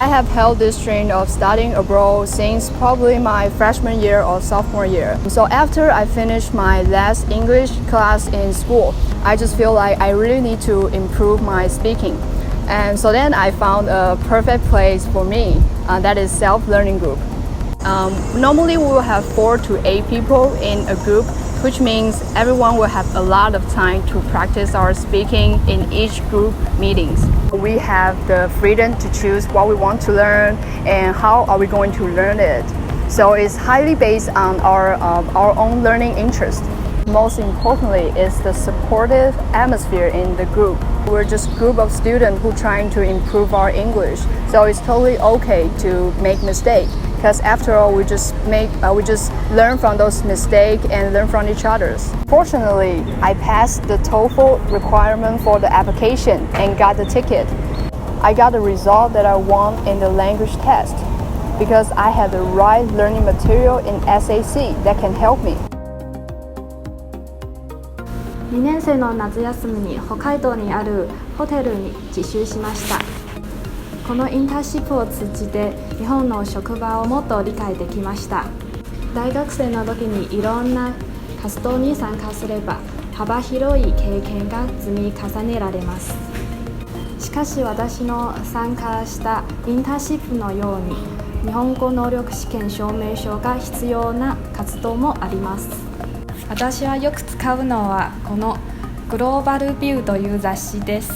I have held this dream of studying abroad since probably my freshman year or sophomore year. So after I finished my last English class in school, I just feel like I really need to improve my speaking. And so then I found a perfect place for me, that is self-learning group. Normally we will have 4 to 8 people in a group, which means everyone will have a lot of time to practice our speaking in each group meetings. We have the freedom to choose what we want to learn and how are we going to learn it. So it's highly based on our own learning interest. Most importantly is the supportive atmosphere in the group. We're just a group of students who are trying to improve our English. So it's totally okay to make mistakes, because after all, we just learn from those mistakes and learn from each other. Fortunately, I passed the TOEFL requirement for the application and got the ticket. I got the result that I want in the language test because I have the right learning material in SAC that can help me. 2年生の夏休みに北海道にあるホテルに実習しました。このインターンシップを通じて日本の職場をもっと理解できました。大学生の時にいろんな活動に参加すれば幅広い経験が積み重ねられます。しかし私の参加したインターンシップのように日本語能力試験証明書が必要な活動もあります。私はよく使うのはこのグローバルビューという雑誌です。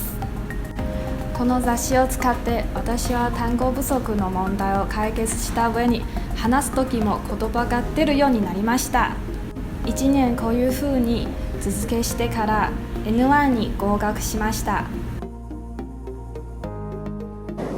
この雑誌を使って私は単語不足の問題を解決した上に話す時も言葉が出るようになりました。1年こういうふうに続けしてから N1 に合格しました。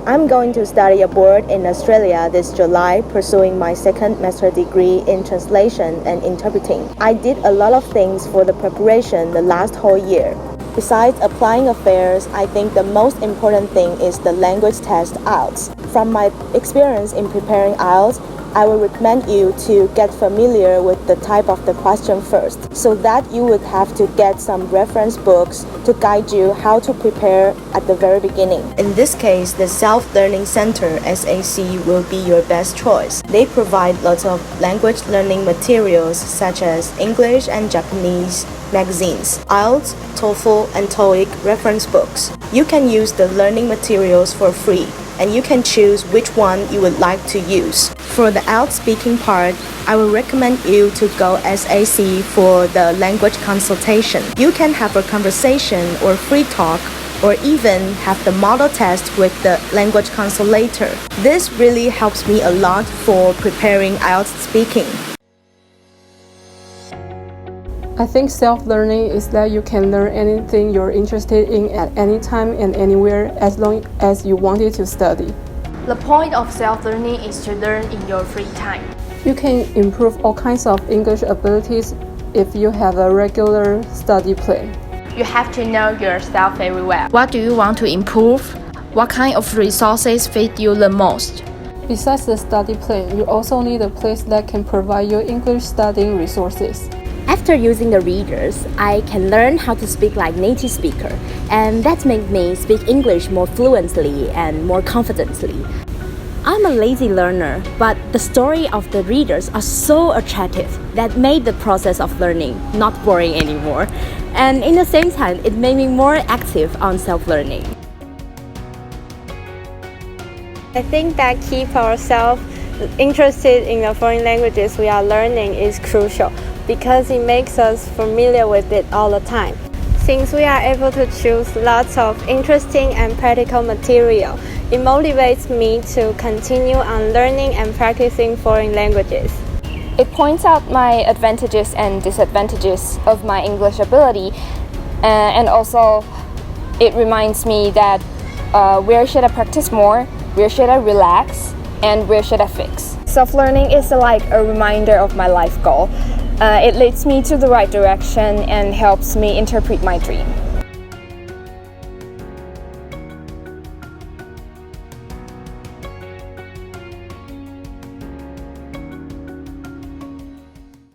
I'm going to study abroad in Australia this July, pursuing my second master degree in translation and interpreting. I did a lot of things for the preparation the last whole year. Besides applying affairs, I think the most important thing is the language test IELTS. From my experience in preparing IELTS, I would recommend you to get familiar with the type of the question first, so that you would have to get some reference books to guide you how to prepare at the very beginning. In this case, the Self-Learning Center SAC will be your best choice. They provide lots of language learning materials such as English and Japanese magazines, IELTS, TOEFL, and TOEIC reference books. You can use the learning materials for free, and you can choose which one you would like to use. For the IELTS speaking part, I will recommend you to go SAC for the language consultation. You can have a conversation or free talk, or even have the model test with the language consolator. This really helps me a lot for preparing IELTS speaking. I think self-learning is that you can learn anything you're interested in at any time and anywhere as long as you wanted to study. The point of self-learning is to learn in your free time. You can improve all kinds of English abilities if you have a regular study plan. You have to know yourself very well. What do you want to improve? What kind of resources fit you the most? Besides the study plan, you also need a place that can provide you English studying resources. After using the readers, I can learn how to speak like native speaker, and that makes me speak English more fluently and more confidently. I'm a lazy learner, but the story of the readers are so attractive that made the process of learning not boring anymore. And in the same time, it made me more active on self-learning. I think that keep ourselves interested in the foreign languages we are learning is crucial because it makes us familiar with it all the time. Since we are able to choose lots of interesting and practical material, it motivates me to continue on learning and practicing foreign languages. It points out my advantages and disadvantages of my English ability, and also it reminds me that where should I practice more, where should I relax, and where should I fix. Self-learning is like a reminder of my life goal. It leads me to the right direction and helps me interpret my dream.